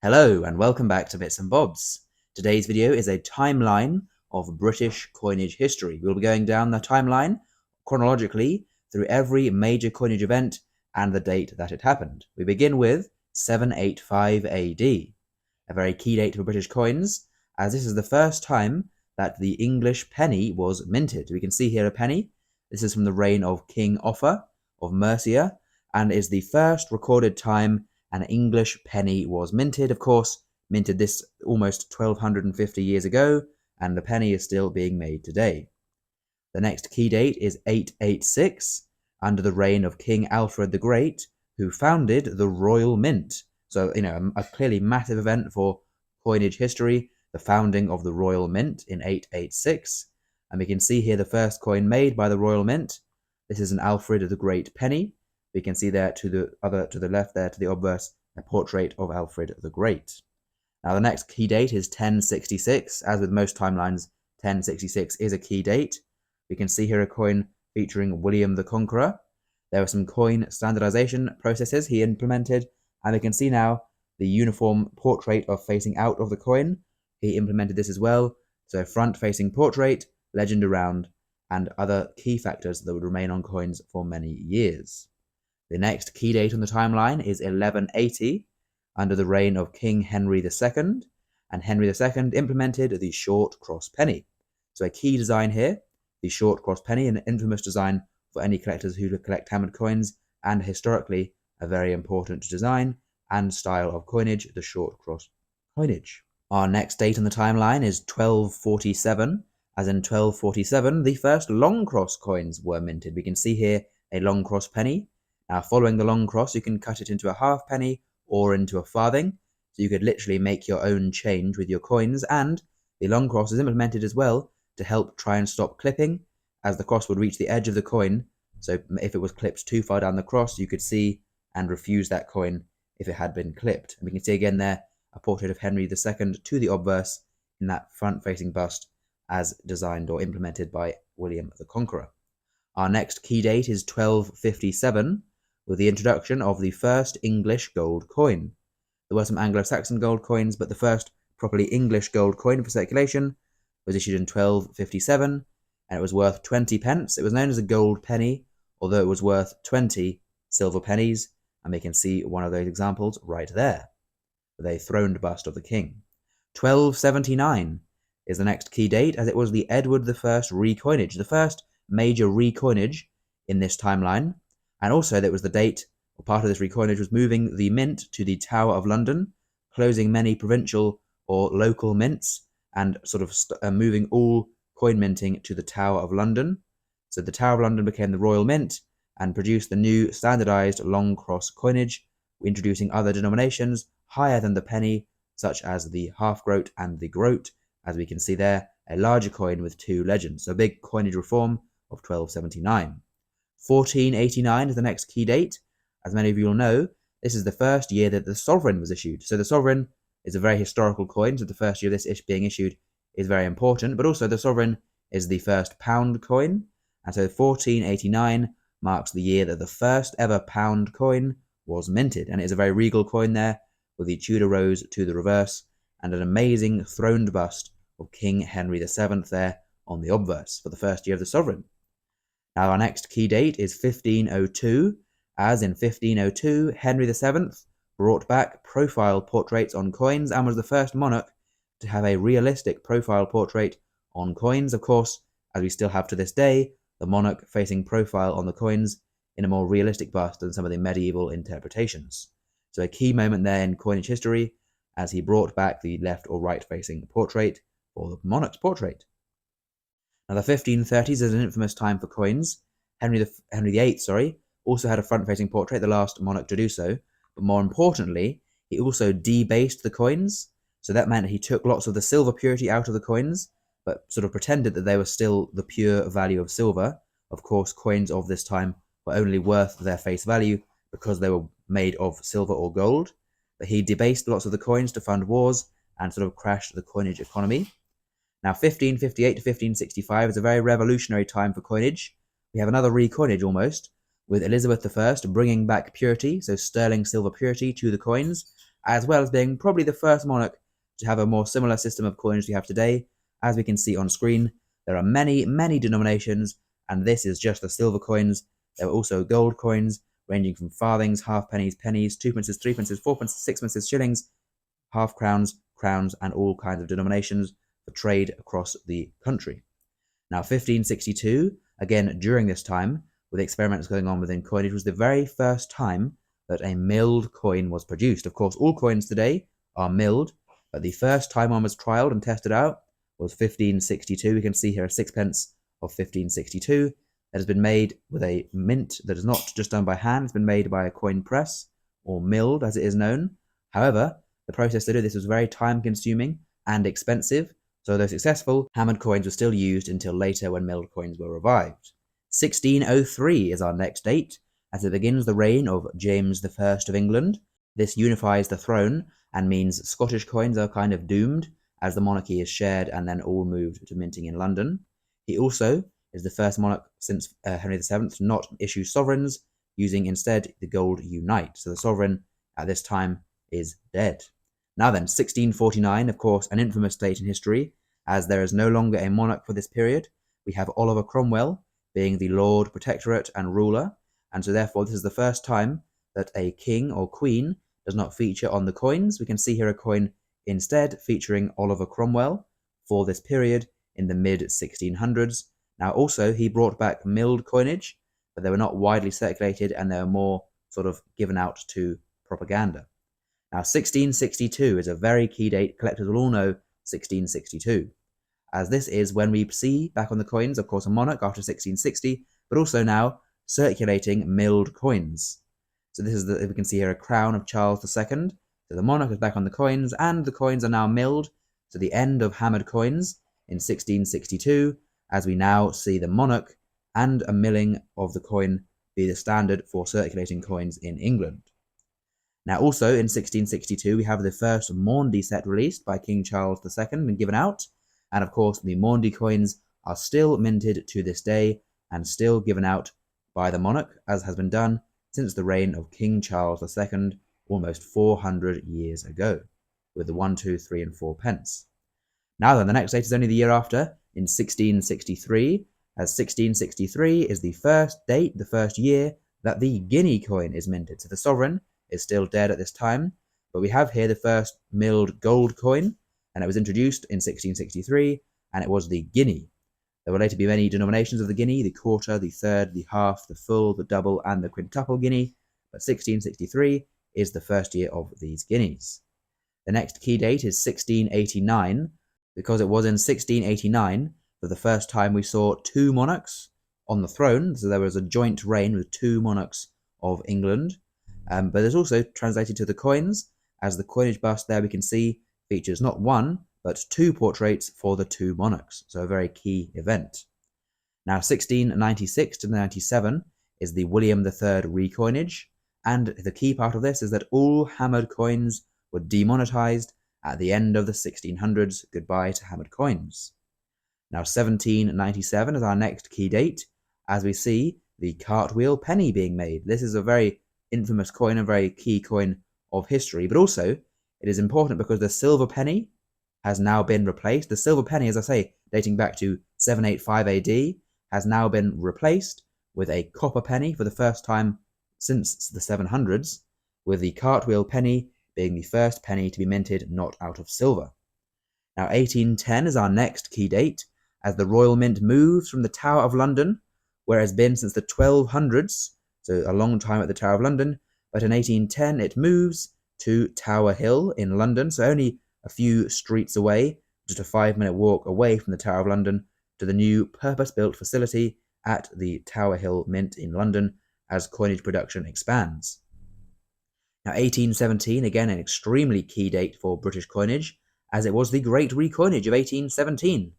Hello and welcome back to Bits and Bobs. Today's video is a timeline of British coinage history. We'll be going down the timeline chronologically through every major coinage event and the date that it happened. We begin with 785 AD, a very key date for British coins, as this is the first time that the English penny was minted. We can see here a penny. This is from the reign of King Offa of Mercia and is the first recorded time an English penny was minted. Of course, minted this almost 1250 years ago, and the penny is still being made today. The next key date is 886, under the reign of King Alfred the Great, who founded the Royal Mint. So, a clearly massive event for coinage history, the founding of the Royal Mint in 886. And we can see here the first coin made by the Royal Mint. This is an Alfred the Great penny. We can see there to the left there, to the obverse, a portrait of Alfred the Great. Now the next key date is 1066. As with most timelines, 1066 is a key date. We can see here a coin featuring William the Conqueror. There were some coin standardization processes he implemented, and we can see now the uniform portrait of facing out of the coin. He implemented this as well. So front-facing portrait, legend around, and other key factors that would remain on coins for many years. The next key date on the timeline is 1180, under the reign of King Henry II, and Henry II implemented the short cross penny. So a key design here, the short cross penny, an infamous design for any collectors who collect hammered coins, and historically a very important design and style of coinage, the short cross coinage. Our next date on the timeline is 1247, as in 1247 the first long cross coins were minted. We can see here a long cross penny. Now, following the long cross, you can cut it into a halfpenny or into a farthing, so you could literally make your own change with your coins, and the long cross is implemented as well to help try and stop clipping, as the cross would reach the edge of the coin, so if it was clipped too far down the cross, you could see and refuse that coin if it had been clipped. And we can see again there a portrait of Henry II to the obverse in that front-facing bust as designed or implemented by William the Conqueror. Our next key date is 1257, with the introduction of the first English gold coin. There were some Anglo-Saxon gold coins, but the first properly English gold coin for circulation was issued in 1257, and it was worth 20 pence. It was known as a gold penny, although it was worth 20 silver pennies, and we can see one of those examples right there, with a throned bust of the king. 1279 is the next key date, as it was the Edward I recoinage, the first major recoinage in this timeline. And also that was the date, or part of this recoinage was moving the mint to the Tower of London, closing many provincial or local mints, and sort of moving all coin minting to the Tower of London. So the Tower of London became the Royal Mint and produced the new standardized long cross coinage, introducing other denominations higher than the penny, such as the half-groat and the groat, as we can see there, a larger coin with two legends. So a big coinage reform of 1279. 1489 is the next key date. As many of you will know, this is the first year that the sovereign was issued. So the sovereign is a very historical coin, so the first year of this being issued is very important, but also the sovereign is the first pound coin, and so 1489 marks the year that the first ever pound coin was minted, and it is a very regal coin there, with the Tudor rose to the reverse, and an amazing throned bust of King Henry VII there on the obverse for the first year of the sovereign. Now our next key date is 1502, as in 1502, Henry VII brought back profile portraits on coins and was the first monarch to have a realistic profile portrait on coins. Of course, as we still have to this day, the monarch facing profile on the coins in a more realistic bust than some of the medieval interpretations. So a key moment there in coinage history, as he brought back the left or right facing portrait for the monarch's portrait. Now, the 1530s is an infamous time for coins. Henry VIII, also had a front-facing portrait, the last monarch to do so. But more importantly, he also debased the coins. So that meant he took lots of the silver purity out of the coins, but sort of pretended that they were still the pure value of silver. Of course, coins of this time were only worth their face value because they were made of silver or gold. But he debased lots of the coins to fund wars and sort of crashed the coinage economy. Now, 1558 to 1565 is a very revolutionary time for coinage. We have another recoinage almost, with Elizabeth I bringing back purity, so sterling silver purity, to the coins, as well as being probably the first monarch to have a more similar system of coinage we have today. As we can see on screen, there are many, many denominations, and this is just the silver coins. There were also gold coins, ranging from farthings, halfpennies, pennies, twopences, threepences, fourpences, sixpences, shillings, half crowns, crowns, and all kinds of denominations for trade across the country. Now, 1562, again during this time, with experiments going on within coinage, was the very first time that a milled coin was produced. Of course, all coins today are milled, but the first time one was trialed and tested out was 1562. We can see here a sixpence of 1562 that has been made with a mint that is not just done by hand. It's been made by a coin press, or milled as it is known. However, the process to do this was very time-consuming and expensive, so though successful, hammered coins were still used until later when milled coins were revived. 1603 is our next date, as it begins the reign of James I of England. This unifies the throne and means Scottish coins are kind of doomed, as the monarchy is shared and then all moved to minting in London. He also is the first monarch since Henry VII to not issue sovereigns, using instead the gold unite. So the sovereign at this time is dead. Now then, 1649, of course, an infamous date in history, as there is no longer a monarch for this period. We have Oliver Cromwell being the Lord Protectorate and ruler, and so therefore this is the first time that a king or queen does not feature on the coins. We can see here a coin instead featuring Oliver Cromwell for this period in the mid-1600s. Now also, he brought back milled coinage, but they were not widely circulated and they were more sort of given out to propaganda. Now, 1662 is a very key date. Collectors will all know 1662, as this is when we see back on the coins, of course, a monarch after 1660, but also now circulating milled coins. So this is, we can see here, a crown of Charles II. So the monarch is back on the coins, and the coins are now milled. So the end of hammered coins in 1662, as we now see the monarch and a milling of the coin be the standard for circulating coins in England. Now, also in 1662, we have the first Maundy set released by King Charles II and given out. And of course, the Maundy coins are still minted to this day and still given out by the monarch, as has been done since the reign of King Charles II, almost 400 years ago, with the 1, 2, 3, and 4 pence. Now then, the next date is only the year after, in 1663, as 1663 is the first date, the first year, that the guinea coin is minted. So the sovereign is still dead at this time, but we have here the first milled gold coin, and it was introduced in 1663, and it was the guinea. There will later be many denominations of the guinea: the quarter, the third, the half, the full, the double, and the quintuple guinea, but 1663 is the first year of these guineas. The next key date is 1689, because it was in 1689 for the first time we saw two monarchs on the throne, so there was a joint reign with two monarchs of England. But it's also translated to the coins, as the coinage bust there we can see features not one, but two portraits for the two monarchs, so a very key event. Now, 1696 to 97 is the William III recoinage, and the key part of this is that all hammered coins were demonetized at the end of the 1600s. Goodbye to hammered coins. Now, 1797 is our next key date, as we see the cartwheel penny being made. This is a very infamous coin, a very key coin of history, but also it is important because the silver penny has now been replaced. The silver penny, as I say, dating back to 785 AD, has now been replaced with a copper penny for the first time since the 700s, with the cartwheel penny being the first penny to be minted not out of silver. Now, 1810 is our next key date, as the Royal Mint moves from the Tower of London, where it has been since the 1200s, so a long time at the Tower of London, but in 1810 it moves to Tower Hill in London, so only a few streets away, just a 5-minute walk away from the Tower of London, to the new purpose-built facility at the Tower Hill Mint in London as coinage production expands. Now, 1817, again an extremely key date for British coinage, as it was the Great Recoinage of 1817,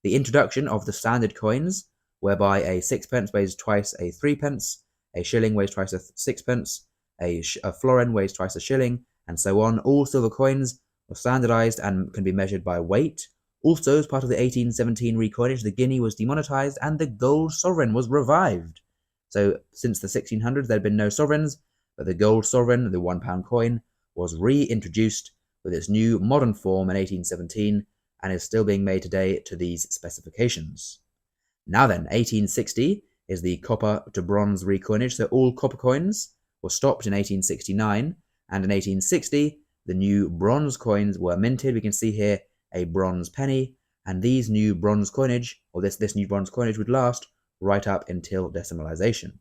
the introduction of the standard coins, whereby a sixpence weighs twice a threepence, a shilling weighs twice a sixpence, a florin weighs twice a shilling, and so on. All silver coins were standardized and can be measured by weight. Also, as part of the 1817 recoinage, the guinea was demonetized and the gold sovereign was revived. So, since the 1600s, there had been no sovereigns, but the gold sovereign, the £1 coin, was reintroduced with its new modern form in 1817 and is still being made today to these specifications. Now then, 1860 is the copper to bronze recoinage, so all copper coins were stopped in 1869, and in 1860 the new bronze coins were minted. We can see here a bronze penny, and these new bronze coinage, or this new bronze coinage, would last right up until decimalization.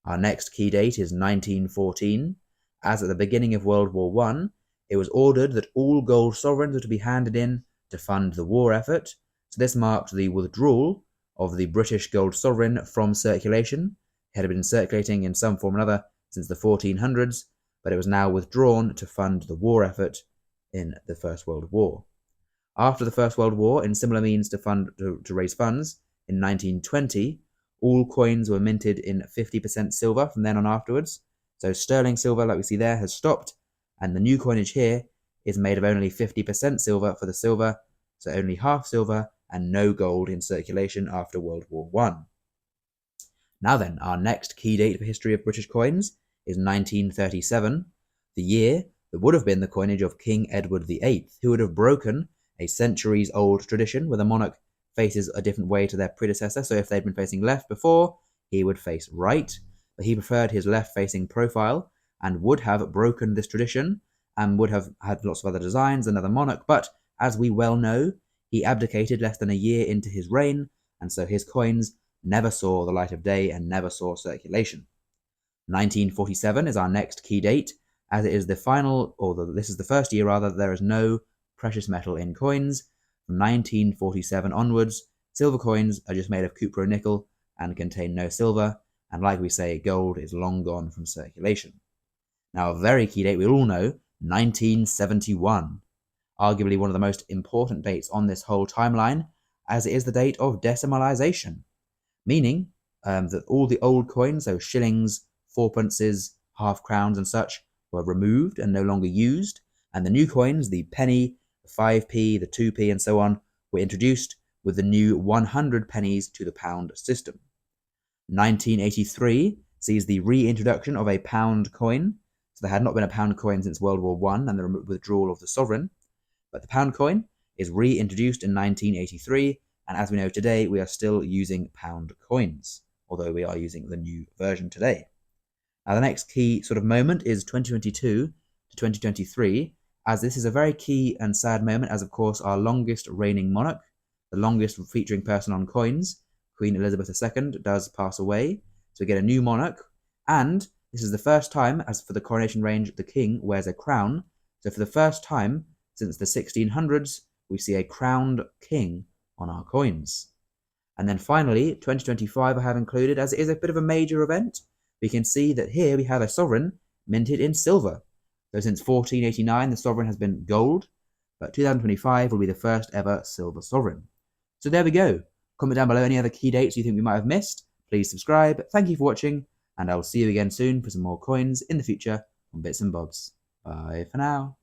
Our next key date is 1914, as at the beginning of World War I, it was ordered that all gold sovereigns were to be handed in to fund the war effort, so this marked the withdrawal of the British gold sovereign from circulation. It had been circulating in some form or another since the 1400s, but it was now withdrawn to fund the war effort in the First World War. After the First World War, in similar means to raise funds, in 1920, all coins were minted in 50% silver from then on afterwards. So sterling silver, like we see there, has stopped, and the new coinage here is made of only 50% silver for the silver, so only half silver and no gold in circulation after World War I. Now then, our next key date for history of British coins is 1937, the year that would have been the coinage of King Edward VIII, who would have broken a centuries-old tradition where the monarch faces a different way to their predecessor. So if they'd been facing left before, he would face right, but he preferred his left-facing profile and would have broken this tradition and would have had lots of other designs than another monarch. But as we well know, he abdicated less than a year into his reign, and so his coins never saw the light of day and never saw circulation. 1947 is our next key date, as it is the final, this is the first year rather, there is no precious metal in coins. From 1947 onwards, silver coins are just made of cupro-nickel and contain no silver, and like we say, gold is long gone from circulation. Now, a very key date we all know, 1971, arguably one of the most important dates on this whole timeline, as it is the date of decimalization, meaning that all the old coins, so shillings, fourpences, half crowns and such, were removed and no longer used, and the new coins, the penny, the 5p, the 2p, and so on, were introduced with the new 100 pennies to the pound system. 1983 sees the reintroduction of a pound coin. So there had not been a pound coin since World War I and the withdrawal of the sovereign, but the pound coin is reintroduced in 1983, and as we know today, we are still using pound coins, although we are using the new version today. Now the next key sort of moment is 2022 to 2023, as this is a very key and sad moment, as of course our longest reigning monarch, the longest featuring person on coins, Queen Elizabeth II, does pass away. So we get a new monarch, and this is the first time, as for the coronation range, the king wears a crown. So for the first time since the 1600s, we see a crowned king on our coins. And then finally, 2025 I have included, as it is a bit of a major event. We can see that here we have a sovereign minted in silver. So since 1489, the sovereign has been gold, but 2025 will be the first ever silver sovereign. So there we go. Comment down below any other key dates you think we might have missed. Please subscribe. Thank you for watching, and I will see you again soon for some more coins in the future on Bits and Bobs. Bye for now.